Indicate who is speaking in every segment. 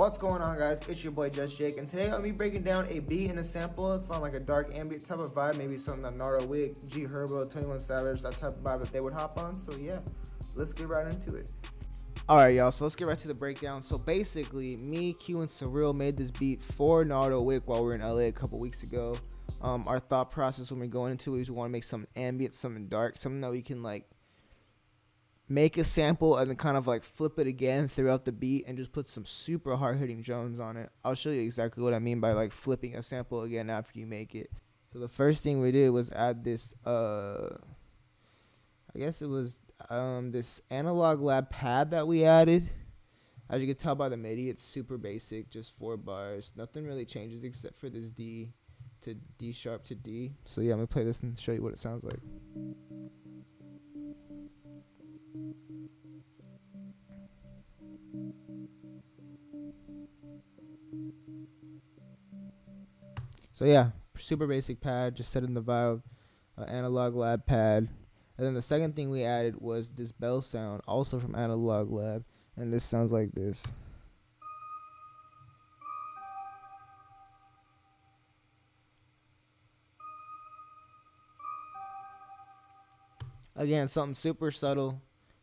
Speaker 1: What's going on, guys? It's your boy JustJake, and today I'll be breaking down a beat and a sample. It's on like a dark ambient type of vibe, maybe something that Nardo Wick, Herbo, 21 Savage, that type of vibe that they would hop on. So yeah, let's get right into it. Alright, y'all, so let's get right to the breakdown. So basically, me, Q, and Surreal made this beat for Nardo Wick while we were in LA a couple weeks ago. Our thought process when we're going into it is we want to make something ambient, something dark, something that we can like make a sample and then kind of like flip it again throughout the beat and just put some super hard hitting drones on it. I'll show you exactly what I mean by like flipping a sample again after you make it. So the first thing we did was add this I guess it was this Analog Lab pad that we added. As you can tell by the MIDI, it's super basic, just 4 bars. Nothing really changes except for this D to D sharp to D. So yeah, I'm gonna play this and show you what it sounds like. So yeah, super basic pad, just set in the vibe, Analog Lab pad. And then the second thing we added was this bell sound, also from Analog Lab, and this sounds like this. Again, something super subtle,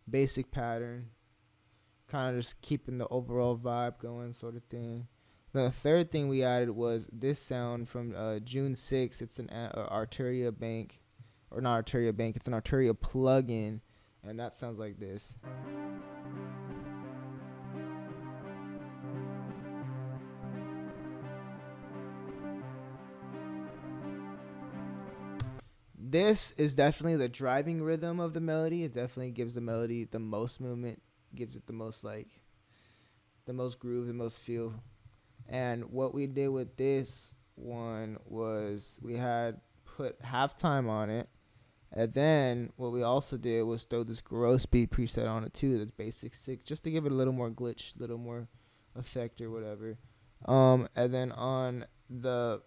Speaker 1: basic pattern, kind of just keeping the overall vibe going sort of thing. The third thing we added was this sound from June 6th. It's an Arturia bank, or not Arturia bank, it's an Arturia plugin, and that sounds like this. This is definitely the driving rhythm of the melody. It definitely gives the melody the most movement, gives it the most like, the most groove, the most feel. And what we did with this one was we had put halftime on it, and then what we also did was throw this gross beat preset on it too. That's basic 6, just to give it a little more glitch, a little more effect or whatever. And then on the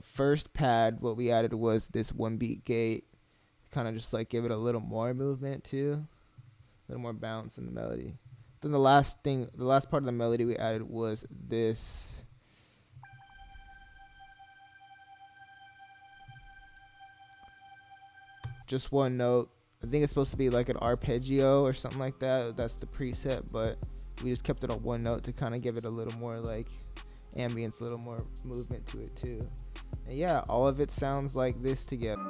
Speaker 1: first pad, what we added was this 1 beat gate, kind of just like give it a little more movement too, a little more bounce in the melody. Then the last part of the melody we added was this. Just 1 note. I think it's supposed to be like an arpeggio or something like that. That's the preset, but we just kept it on 1 note to kind of give it a little more like ambience, a little more movement to it too. And yeah, all of it sounds like this together.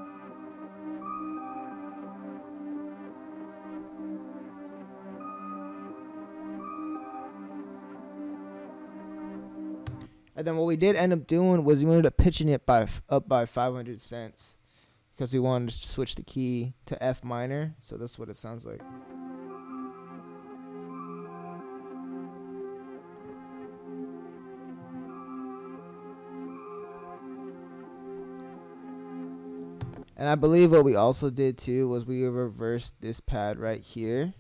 Speaker 1: And then what we did end up doing was we ended up pitching it up by 500 cents because we wanted to switch the key to F minor. So that's what it sounds like. And I believe what we also did too was we reversed this pad right here.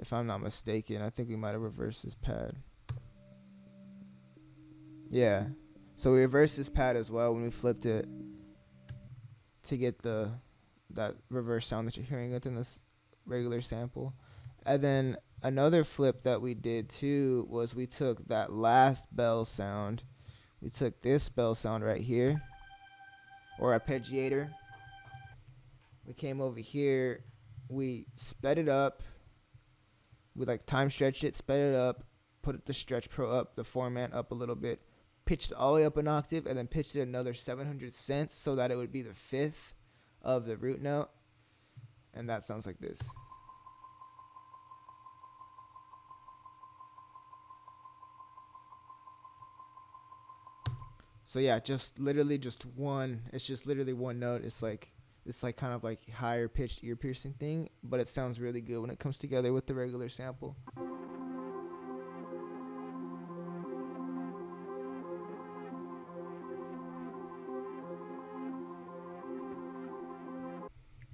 Speaker 1: If I'm not mistaken, I think we might have reversed this pad. Yeah, so we reversed this pad as well when we flipped it to get that reverse sound that you're hearing within this regular sample. And then another flip that we did too was we took that last bell sound, we took this bell sound right here, or arpeggiator. We came over here, we sped it up, we like time stretched it, sped it up, put the stretch pro up, the format up a little bit, pitched it all the way up an octave, and then pitched it another 700 cents so that it would be the 5th of the root note. And that sounds like this. So yeah, just literally just one. It's just literally 1 note. It's like kind of like higher pitched ear piercing thing, but it sounds really good when it comes together with the regular sample.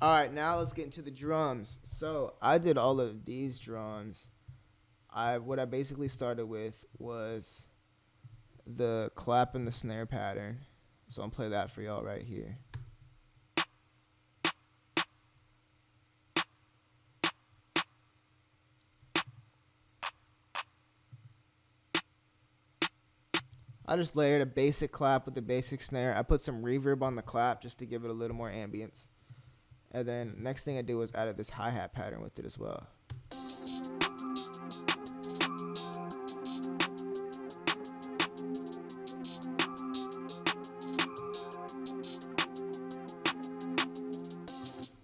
Speaker 1: Alright, now let's get into the drums. So I did all of these drums. What I basically started with was the clap and the snare pattern. So I'll play that for y'all right here. I just layered a basic clap with the basic snare. I put some reverb on the clap just to give it a little more ambience. And then next thing I did was added this hi-hat pattern with it as well.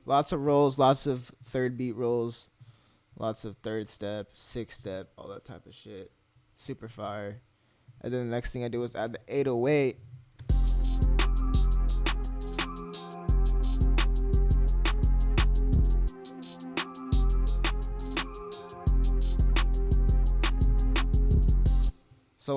Speaker 1: Lots of rolls, lots of third beat rolls, lots of third step, sixth step, all that type of shit. Super fire. And then the next thing I did was add the 808. So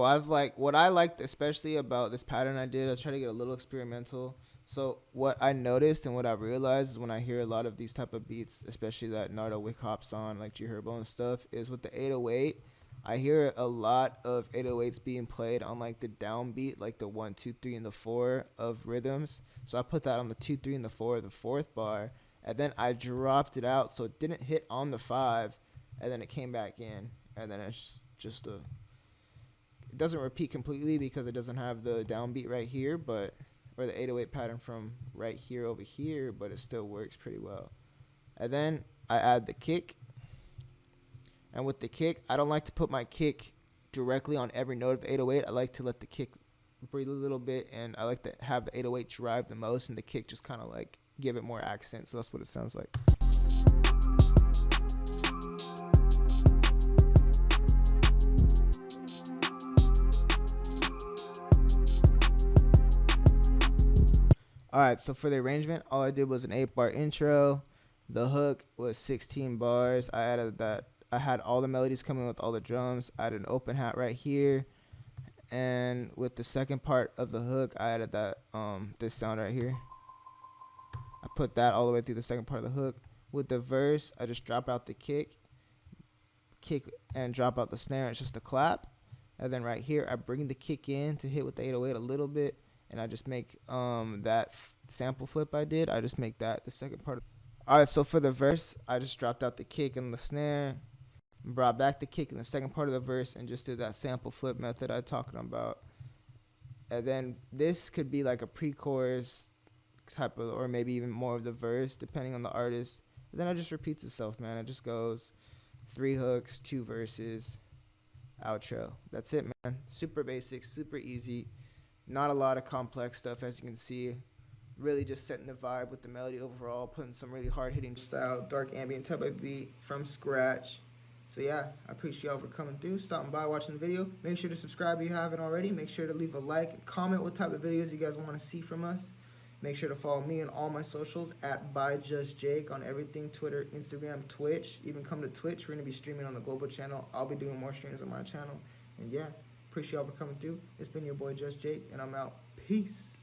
Speaker 1: what I liked especially about this pattern I did, I was trying to get a little experimental. So what I noticed and what I realized is when I hear a lot of these type of beats, especially that Nardo Wick hops on, like G Herbo and stuff, is with the 808, I hear a lot of 808s being played on like the downbeat, like the 1, 2, 3, and the 4 of rhythms. So I put that on the 2, 3, and the 4 of the fourth bar, and then I dropped it out so it didn't hit on the 5, and then it came back in, and then it's just a... It doesn't repeat completely because it doesn't have the downbeat right here, but or the 808 pattern from right here over here, but it still works pretty well. And then I add the kick. And with the kick, I don't like to put my kick directly on every note of the 808. I like to let the kick breathe a little bit, and I like to have the 808 drive the most, and the kick just kind of like give it more accent. So that's what it sounds like. Alright, so for the arrangement, all I did was an 8-bar intro. The hook was 16 bars. I added that. I had all the melodies coming with all the drums. I added an open hat right here. And with the second part of the hook, I added that this sound right here. I put that all the way through the second part of the hook. With the verse, I just drop out the kick and drop out the snare. It's just a clap. And then right here, I bring the kick in to hit with the 808 a little bit. And I just make that sample flip I did. I just make that the second part. All right, so for the verse, I just dropped out the kick and the snare, brought back the kick in the second part of the verse, and just did that sample flip method I talking about. And then this could be like a pre-chorus type of, or maybe even more of the verse, depending on the artist. And then it just repeats itself, man. It just goes 3 hooks, 2 verses, outro. That's it, man. Super basic, super easy. Not a lot of complex stuff, as you can see. Really just setting the vibe with the melody overall, putting some really hard-hitting style, dark ambient type of beat from scratch. So yeah, I appreciate y'all for coming through, stopping by, watching the video. Make sure to subscribe if you haven't already. Make sure to leave a like and comment what type of videos you guys want to see from us. Make sure to follow me on all my socials at byJustJake on everything, Twitter, Instagram, Twitch. Even come to Twitch. We're going to be streaming on the global channel. I'll be doing more streams on my channel. And yeah, appreciate y'all for coming through. It's been your boy JustJake, and I'm out. Peace.